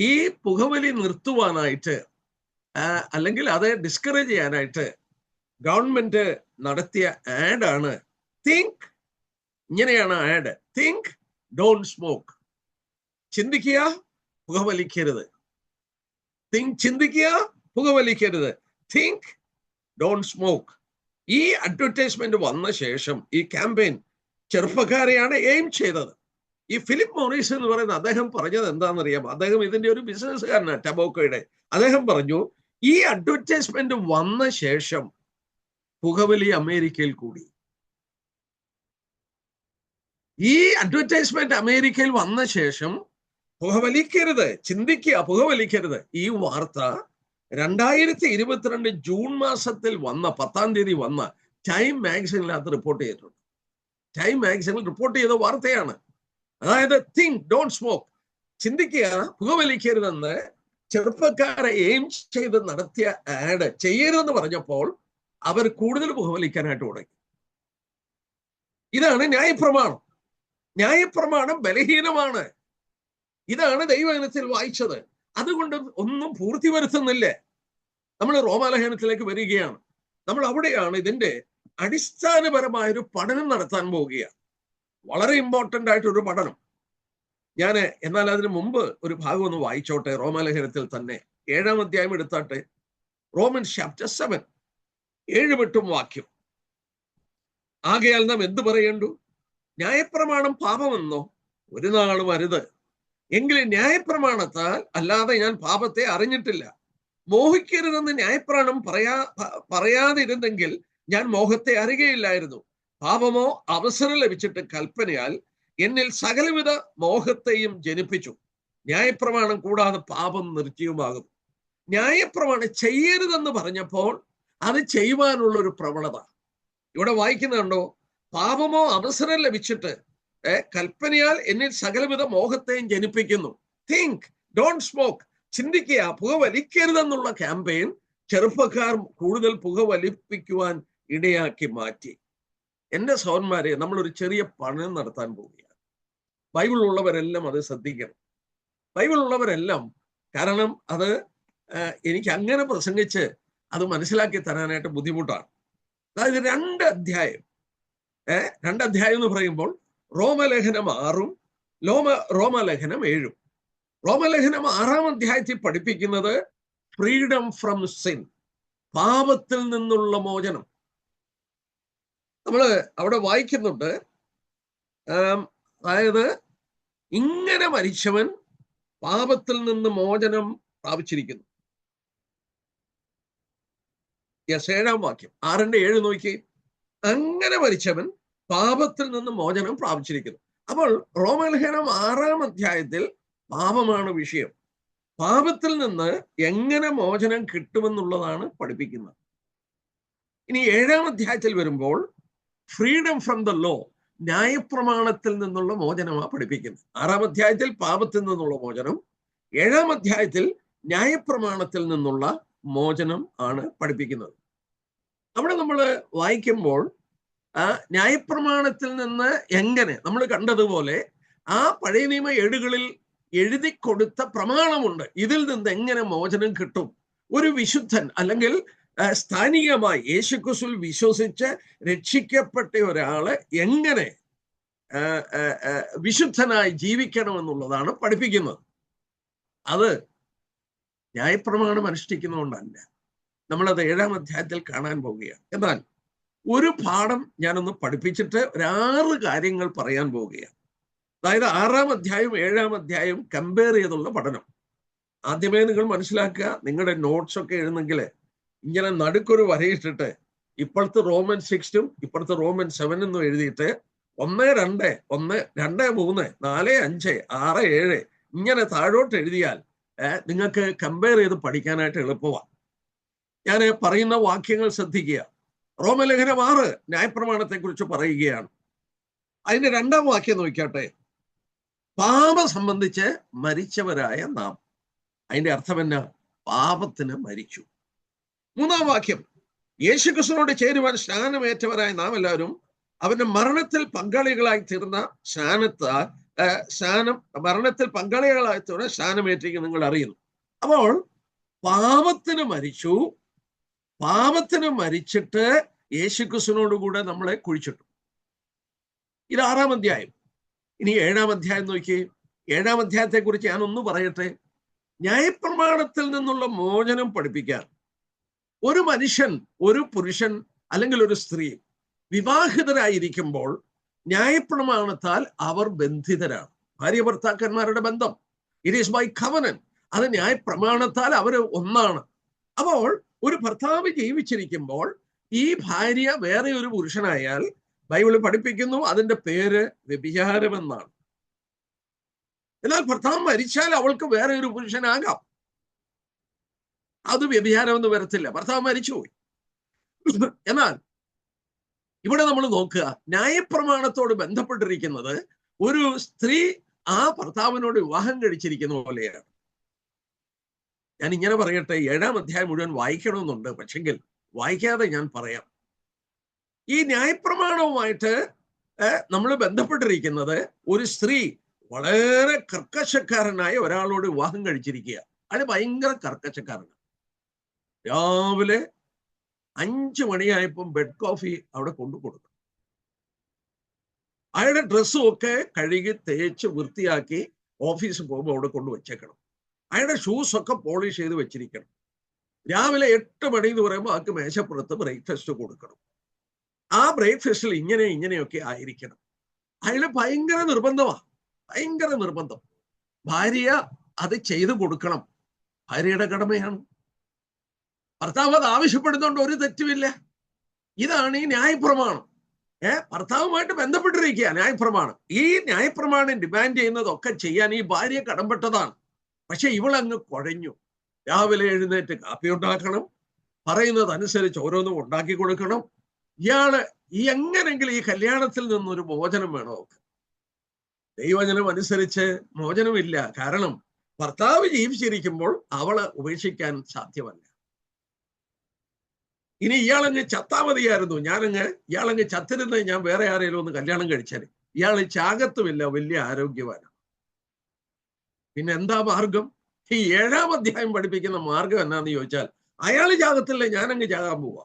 ഈ പുകവലി നിർത്തുവാനായിട്ട് അല്ലെങ്കിൽ അത് ഡിസ്കറേജ് ചെയ്യാനായിട്ട് ഗവൺമെന്റ് നടത്തിയ ആഡാണ് തിങ്ക്. ഇങ്ങനെയാണ് ആഡ്: തിങ്ക്, ഡോണ്ട് സ്മോക്ക്. ചിന്തിക്കുക, പുകവലിക്കരുത്. തിങ്ക്, ചിന്തിക്കുക, പുകവലിക്കരുത്. Think, don't smoke. ഈ അഡ്വർടൈസ്മെന്റ് വന്ന ശേഷം ഈ ക്യാമ്പയിൻ ചെറുപ്പക്കാരെയാണ് എയിം ചെയ്തത്. ഈ ഫിലിപ്പ് മോറിസ് എന്ന് പറയുന്ന അദ്ദേഹം പറഞ്ഞത് എന്താണെന്നറിയാം? അദ്ദേഹം ഇതിന്റെ ഒരു ബിസിനസ്സുകാരനാണ്, ടബാക്കോയുടെ. അദ്ദേഹം പറഞ്ഞു, ഈ അഡ്വർടൈസ്മെന്റ് വന്ന ശേഷം പുകവലി അമേരിക്കയിൽ കൂടി. ഈ അഡ്വർടൈസ്മെന്റ് അമേരിക്കയിൽ വന്ന ശേഷം പുകവലിക്കരുത്, ചിന്തിക്കുക, പുകവലിക്കരുത്. ഈ വാർത്ത 2022 ജൂൺ മാസത്തിൽ വന്ന 10-ാം തീയതി വന്ന ടൈം മാഗസിനിനകത്ത് റിപ്പോർട്ട് ചെയ്തിട്ടുണ്ട്. ടൈം മാഗസിനിൽ റിപ്പോർട്ട് ചെയ്ത വാർത്തയാണ്. അതായത് തിങ്ക്, ഡോണ്ട് സ്മോക്ക്, ചിന്തിക്കുക, പുകവലിക്കരുതെന്ന് ചെറുപ്പക്കാരെ എയിം ചെയ്ത് നടത്തിയ ആഡ് ചെയ്യരുതെന്ന് പറഞ്ഞപ്പോൾ അവർ കൂടുതൽ പുകവലിക്കാനായിട്ട് തുടങ്ങി. ഇതാണ് ന്യായപ്രമാണം. ന്യായപ്രമാണം ബലഹീനമാണ്. ഇതാണ് ദൈവവചനത്തിൽ വായിച്ചത്. അതുകൊണ്ട് ഒന്നും പൂർത്തി വരുത്തുന്നില്ല. നമ്മൾ റോമാലേഖനത്തിലേക്ക് വരികയാണ്. നമ്മൾ അവിടെയാണ് ഇതിന്റെ അടിസ്ഥാനപരമായൊരു പഠനം നടത്താൻ പോവുകയാണ്. വളരെ ഇമ്പോർട്ടൻ്റ് ആയിട്ടൊരു പഠനം. എന്നാൽ അതിനു മുമ്പ് ഒരു ഭാഗം ഒന്ന് വായിച്ചോട്ടെ. റോമാലേഖനത്തിൽ തന്നെ 7-ാം അധ്യായം എടുത്താട്ടെ. റോമൻസ് ചാപ്റ്റർ 7, 7-8 വാക്യം. ആകയാൽ നാം എന്ത് പറയേണ്ടു? ന്യായപ്രമാണം പാപമെന്നോ? ഒരു നാളും അരുത്. എങ്കിലും ന്യായപ്രമാണത്താൽ അല്ലാതെ ഞാൻ പാപത്തെ അറിഞ്ഞിട്ടില്ല. മോഹിക്കരുതെന്ന് ന്യായപ്രമാണം പറയാതിരുന്നെങ്കിൽ ഞാൻ മോഹത്തെ അറിയുകയില്ലായിരുന്നു. പാപമോ അവസരം ലഭിച്ചിട്ട് കൽപ്പനയാൽ എന്നിൽ സകലവിധ മോഹത്തെയും ജനിപ്പിച്ചു. ന്യായപ്രമാണം കൂടാതെ പാപം നിർജ്ജീവമാകും. ന്യായപ്രമാണം ചെയ്യരുതെന്ന് പറഞ്ഞപ്പോൾ അത് ചെയ്യുവാനുള്ള ഒരു പ്രവണത ഇവിടെ വായിക്കുന്നുണ്ടോ? പാപമോ അവസരം ലഭിച്ചിട്ട് കൽപ്പനയാൽ എന്നിൽ സകലവിധ മോഹത്തെയും ജനിപ്പിക്കുന്നു. തിങ്ക്, ഡോണ്ട് സ്മോക്ക്, ചിന്തിക്കുക, പുകവലിക്കരുതെന്നുള്ള ക്യാമ്പയിൻ ചെറുപ്പക്കാർ കൂടുതൽ പുകവലിപ്പിക്കുവാൻ ഇടയാക്കി മാറ്റി. എൻ്റെ സഹോദരന്മാരെ, നമ്മളൊരു ചെറിയ പഠനം നടത്താൻ പോവുകയാണ്. ബൈബിൾ ഉള്ളവരെല്ലാം അത് ശ്രദ്ധിക്കണം. ബൈബിൾ ഉള്ളവരെല്ലാം, കാരണം അത് എനിക്ക് അങ്ങനെ പ്രസംഗിച്ച് അത് മനസ്സിലാക്കി തരാനായിട്ട് ബുദ്ധിമുട്ടാണ്. അതായത് 2 അധ്യായം 2 അധ്യായം എന്ന് പറയുമ്പോൾ റോമലേഖനം 6-ഉം റോമലേഖനം 7-ഉം. റോമലേഖനം 6-ാം അധ്യായത്തിൽ പഠിപ്പിക്കുന്നത് ഫ്രീഡം ഫ്രം സിൻ, പാപത്തിൽ നിന്നുള്ള മോചനം. നമ്മൾ അവിടെ വായിക്കുന്നുണ്ട്, അതായത് ഇങ്ങനെ മരിച്ചവൻ പാപത്തിൽ നിന്ന് മോചനം പ്രാപിച്ചിരിക്കുന്നു. 7-ാം വാക്യം, 6-ന്റെ-7 നോക്കി. അങ്ങനെ മരിച്ചവൻ പാപത്തിൽ നിന്ന് മോചനം പ്രാപിച്ചിരിക്കുന്നു. അപ്പോൾ റോമലേഖനം 6-ാം അധ്യായത്തിൽ പാപമാണ് വിഷയം. പാപത്തിൽ നിന്ന് എങ്ങനെ മോചനം കിട്ടുമെന്നുള്ളതാണ് പഠിപ്പിക്കുന്നത്. ഇനി 7-ാം അധ്യായത്തിൽ വരുമ്പോൾ ഫ്രീഡം ഫ്രം ദ ലോ, ന്യായപ്രമാണത്തിൽ നിന്നുള്ള മോചനമാണ് പഠിപ്പിക്കുന്നത്. 6-ാം അധ്യായത്തിൽ പാപത്തിൽ നിന്നുള്ള മോചനം, 7-ാം അധ്യായത്തിൽ ന്യായപ്രമാണത്തിൽ നിന്നുള്ള മോചനം ആണ് പഠിപ്പിക്കുന്നത്. അവിടെ നമ്മൾ വായിക്കുമ്പോൾ ന്യായപ്രമാണത്തിൽ നിന്ന് എങ്ങനെ, നമ്മൾ കണ്ടതുപോലെ ആ പഴയ നിയമ ഏടുകളിൽ എഴുതി കൊടുത്ത പ്രമാണമുണ്ട്. ഇതിൽ നിന്ന് എങ്ങനെ മോചനം കിട്ടും? ഒരു വിശുദ്ധൻ അല്ലെങ്കിൽ സ്ഥാനികമായി യേശുക്രിസ്തുവിൽ വിശ്വസിച്ച് രക്ഷിക്കപ്പെട്ട ഒരാള് എങ്ങനെ വിശുദ്ധനായി ജീവിക്കണമെന്നുള്ളതാണ് പഠിപ്പിക്കുന്നത്. അത് ന്യായപ്രമാണം അനുഷ്ഠിക്കുന്നതുകൊണ്ടല്ല. നമ്മളത് 7-ാം അധ്യായത്തിൽ കാണാൻ പോവുകയാണ്. എന്നാൽ ഒരു പാഠം ഞാനൊന്ന് പഠിപ്പിച്ചിട്ട് 6 കാര്യങ്ങൾ പറയാൻ പോവുകയാണ്. അതായത് 6-ാം അധ്യായം 7-ാം അധ്യായം കമ്പയർ ചെയ്തുള്ള പഠനം. ആദ്യമേ നിങ്ങൾ മനസ്സിലാക്കുക, നിങ്ങളുടെ നോട്ട്സ് ഒക്കെ എഴുതുന്നെങ്കിൽ ഇങ്ങനെ നടുക്കൊരു വരയിട്ടിട്ട് ഇപ്പോഴത്തെ റോമൻ 6-ഉം ഇപ്പോഴത്തെ റോമൻ 7-എന്നും എഴുതിയിട്ട് 1, 2, 1, 2, 3, 4, 5, 6, 7 ഇങ്ങനെ താഴോട്ട് എഴുതിയാൽ നിങ്ങൾക്ക് കമ്പയർ ചെയ്ത് പഠിക്കാനായിട്ട് എളുപ്പമാണ്. ഞാൻ പറയുന്ന വാക്യങ്ങൾ ശ്രദ്ധിക്കുക. റോമലേഖനം 6 ന്യായപ്രമാണത്തെ കുറിച്ച് പറയുകയാണ്. അതിന്റെ 2-ാം വാക്യം നോക്കിയാട്ടെ. പാപം സംബന്ധിച്ച് മരിച്ചവരായ നാം. അതിന്റെ അർത്ഥം എന്നാ? പാപത്തിന് മരിച്ചു. 3-ാം വാക്യം, യേശുക്രിസ്തുവിനോട് ചേരുവാൻ സ്നാനമേറ്റവരായ നാം എല്ലാവരും അവന്റെ മരണത്തിൽ പങ്കാളികളായി തീർന്ന സ്നാനത്താൽ സ്നാനം, മരണത്തിൽ പങ്കാളികളായതോടെ സ്നാനമേറ്റിരിക്കും നിങ്ങൾ അറിയുന്നു. അപ്പോൾ പാപത്തിന് മരിച്ചിട്ട് യേശുക്രിസ്തുവിനോടുകൂടെ നമ്മളെ കുഴിച്ചിട്ടു. ഇത് 6-ാം അധ്യായം. ഇനി 7-ാം അധ്യായം നോക്കിയേ. 7-ാം അധ്യായത്തെ കുറിച്ച് ഞാനൊന്ന് പറയട്ടെ. ന്യായപ്രമാണത്തിൽ നിന്നുള്ള മോചനം പഠിപ്പിക്കാൻ ഒരു മനുഷ്യൻ, ഒരു പുരുഷൻ അല്ലെങ്കിൽ ഒരു സ്ത്രീ വിവാഹിതരായിരിക്കുമ്പോൾ ന്യായപ്രമാണത്താൽ അവർ ബന്ധിതരാണ്. ഭാര്യ ഭർത്താക്കന്മാരുടെ ബന്ധം, ഇറ്റ് ഈസ് ബൈ കവനന്റ്. അത് ന്യായപ്രമാണത്താൽ അവർ ഒന്നാണ്. അപ്പോൾ ഒരു ഭർത്താവ് ജീവിച്ചിരിക്കുമ്പോൾ ഈ ഭാര്യ വേറെ ഒരു പുരുഷനായാൽ ബൈബിളിൽ പഠിപ്പിക്കുന്നു അതിന്റെ പേര് വ്യഭിചാരമെന്നാണ്. എന്നാൽ ഭർത്താവ് മരിച്ചാൽ അവൾക്ക് വേറെ ഒരു പുരുഷനാകാം, അത് വ്യഭിചാരമെന്ന് വരത്തില്ല, ഭർത്താവ് മരിച്ചുപോയി. എന്നാൽ ഇവിടെ നമ്മൾ നോക്കുക, ന്യായപ്രമാണത്തോട് ബന്ധപ്പെട്ടിരിക്കുന്നത് ഒരു സ്ത്രീ ആ ഭർത്താവിനോട് വിവാഹം കഴിച്ചിരിക്കുന്ന പോലെയാണ്. ഞാൻ ഇങ്ങനെ പറയട്ടെ, 7-ാം അധ്യായം മുഴുവൻ വായിക്കണമെന്നുണ്ട്, പക്ഷെങ്കിൽ വായിക്കാതെ ഞാൻ പറയാം. ഈ ന്യായപ്രമാണവുമായിട്ട് നമ്മൾ ബന്ധപ്പെട്ടിരിക്കുന്നത് ഒരു സ്ത്രീ വളരെ കർക്കശക്കാരനായ ഒരാളോട് വിവാഹം കഴിച്ചിരിക്കുക. അത് ഭയങ്കര കർക്കശക്കാരനാണ്. രാവിലെ 5 മണിയായപ്പം ബെഡ് കോഫി അവിടെ കൊണ്ടു കൊടുക്കും. അയാളുടെ ഡ്രസ്സും ഒക്കെ കഴുകി തേച്ച് വൃത്തിയാക്കി ഓഫീസിൽ പോകുമ്പോൾ അവിടെ കൊണ്ട് വെച്ചേക്കണം. അയാളുടെ ഷൂസ് ഒക്കെ പോളിഷ് ചെയ്ത് വെച്ചിരിക്കണം. രാവിലെ 8 മണി എന്ന് പറയുമ്പോൾ ആൾക്ക് മേശപ്പുറത്ത് ബ്രേക്ക്ഫാസ്റ്റ് കൊടുക്കണം. ആ ബ്രേക്ക്ഫാസ്റ്റിൽ ഇങ്ങനെയൊക്കെ ആയിരിക്കണം. അയാള് ഭയങ്കര നിർബന്ധം. ഭാര്യ അത് ചെയ്തു കൊടുക്കണം, ഭാര്യയുടെ കടമയാണ്. ഭർത്താവ് അത് ആവശ്യപ്പെടുന്നതുകൊണ്ട് ഒരു തെറ്റുമില്ല. ഇതാണ് ഈ ന്യായപ്രമാണം. ഭർത്താവുമായിട്ട് ബന്ധപ്പെട്ടിരിക്കുക ന്യായപ്രമാണം. ഈ ന്യായപ്രമാണം ഡിമാൻഡ് ചെയ്യുന്നതൊക്കെ ചെയ്യാൻ ഈ ഭാര്യ കടംപെട്ടതാണ്. പക്ഷെ ഇവളങ്ങ് കുഴഞ്ഞു. രാവിലെ എഴുന്നേറ്റ് കാപ്പി ഉണ്ടാക്കണം, പറയുന്നത് അനുസരിച്ച് ഓരോന്നും ഉണ്ടാക്കി കൊടുക്കണം. ഇയാള് എങ്ങനെങ്കിലും ഈ കല്യാണത്തിൽ നിന്നൊരു മോചനം വേണോ? ദൈവവചനം അനുസരിച്ച് മോചനമില്ല. കാരണം ഭർത്താവ് ജീവിച്ചിരിക്കുമ്പോൾ അവളെ ഉപേക്ഷിക്കാൻ സാധ്യമല്ല. ഇനി ഇയാളങ്ങ് ചത്താ മതിയായിരുന്നു, ഇയാളങ്ങ് ചത്തിരുന്ന് ഞാൻ വേറെ ആരെങ്കിലും ഒന്ന് കല്യാണം കഴിച്ചാല്. ഇയാൾ ചാകത്തുമില്ല, വലിയ ആരോഗ്യവാനാണ്. പിന്നെ എന്താ മാർഗം? ഈ 7-ാം അധ്യായം പഠിപ്പിക്കുന്ന മാർഗം എന്നാന്ന് ചോദിച്ചാൽ, അയാൾ ചാകത്തില്ല, ഞാനങ്ങ് ചാകാൻ പോവാ.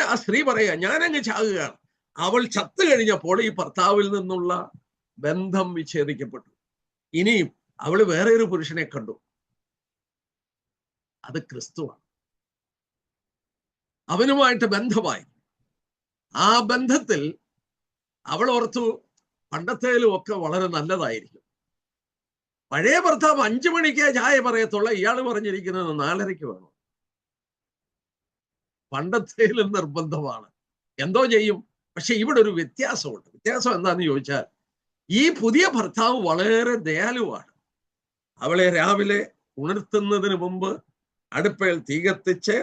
ആ സ്ത്രീ പറയാ, ഞാനങ്ങ് ചാകുകയാണ്. അവൾ ചത്തു കഴിഞ്ഞപ്പോൾ ഈ ഭർത്താവിൽ നിന്നുള്ള ബന്ധം വിച്ഛേദിക്കപ്പെട്ടു. ഇനിയും അവൾ വേറെ ഒരു പുരുഷനെ കണ്ടു. അത് ക്രിസ്തുവാണ്. അവനുമായിട്ട് ബന്ധമായി. ആ ബന്ധത്തിൽ അവൾ ഓർത്തു പണ്ടത്തേലും ഒക്കെ വളരെ നല്ലതായിരിക്കും. പഴയ ഭർത്താവ് 5 മണിക്ക് ചായ പറയത്തുള്ള, ഇയാൾ പറഞ്ഞിരിക്കുന്നത് 4:30 വേണം. പണ്ടത്തേലും നിർബന്ധമാണ്. എന്തോ ചെയ്യും? പക്ഷെ ഇവിടെ ഒരു വ്യത്യാസമുണ്ട്. വ്യത്യാസം എന്താന്ന് ചോദിച്ചാൽ, ഈ പുതിയ ഭർത്താവ് വളരെ ദയാലുവാണ്. അവളെ രാവിലെ ഉണർത്തുന്നതിന് മുമ്പ് അടുപ്പയിൽ തീ കത്തിച്ച്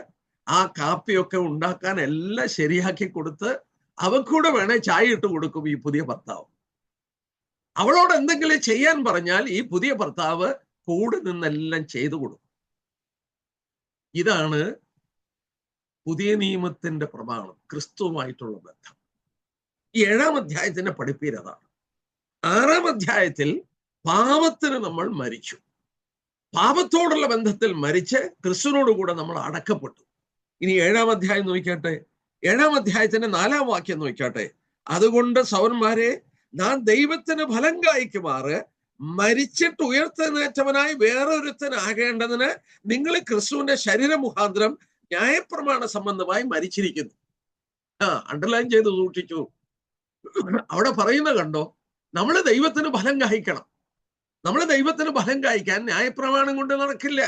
ആ കാപ്പിയൊക്കെ ഉണ്ടാക്കാൻ എല്ലാം ശരിയാക്കി കൊടുത്ത് അവക്കൂടെ വേണേ ചായ ഇട്ട് കൊടുക്കും ഈ പുതിയ ഭർത്താവ്. അവളോട് എന്തെങ്കിലും ചെയ്യാൻ പറഞ്ഞാൽ ഈ പുതിയ ഭർത്താവ് കൂടെ നിന്നെല്ലാം ചെയ്തു കൊടുക്കും. ഇതാണ് പുതിയ നിയമത്തിന്റെ പ്രമാണം, ക്രിസ്തുവുമായിട്ടുള്ള ബന്ധം. ഈ 7-ാം അധ്യായത്തിന്റെ പഠിപ്പീരതാണ്. 6-ാം അധ്യായത്തിൽ പാപത്തിന് നമ്മൾ മരിച്ചു. പാപത്തോടുള്ള ബന്ധത്തിൽ മരിച്ച് ക്രിസ്തുവിനോട് കൂടെ നമ്മൾ അടക്കപ്പെട്ടു. ഇനി 7-ാം അധ്യായം നോക്കിയാട്ടെ. 7-ാം അധ്യായത്തിന്റെ 4-ാം വാക്യം നോക്കിയാട്ടെ. അതുകൊണ്ട് സഹോദരന്മാരെ, നാം ദൈവത്തിന് ഫലം കായ്ക്കുമാറ് മരിച്ചിട്ട് ഉയർത്തെഴുന്നേറ്റവനായി വേറൊരുത്തനാകേണ്ടതിന് നിങ്ങൾ ക്രിസ്തുവിന്റെ ശരീരം മുഖാന്തരം ന്യായപ്രമാണ സംബന്ധമായി മരിച്ചിരിക്കുന്നു. അണ്ടർലൈൻ ചെയ്ത് സൂക്ഷിച്ചു. അവിടെ പറയുന്ന കണ്ടോ, നമ്മൾ ദൈവത്തിന് ഫലം കായ്ക്കണം. നമ്മൾ ദൈവത്തിന് ഫലം കായ്ക്കാൻ ന്യായപ്രമാണം കൊണ്ട് നടക്കില്ല.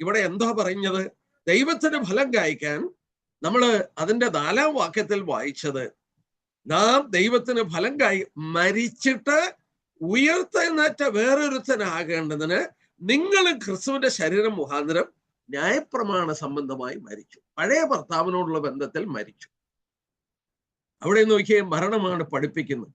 ഇവിടെ എന്താ പറഞ്ഞത്? ദൈവത്തിന് ഫലം കായ്ക്കാൻ നമ്മൾ അതിന്റെ 4-ാം വാക്യത്തിൽ വായിച്ചത്, നാം ദൈവത്തിന് ഫലം മരിച്ചിട്ട് ഉയർത്തെഴുന്നേറ്റ വേറൊരുത്തനാകേണ്ടതിന് നിങ്ങൾ ക്രിസ്തുവിന്റെ ശരീരം മുഖാന്തരം ന്യായപ്രമാണ സംബന്ധമായി മരിച്ചു. പഴയ ഭർത്താവിനോടുള്ള ബന്ധത്തിൽ മരിച്ചു. അവിടെ നോക്കിയേ, മരണമാണ് പഠിപ്പിക്കുന്നത്.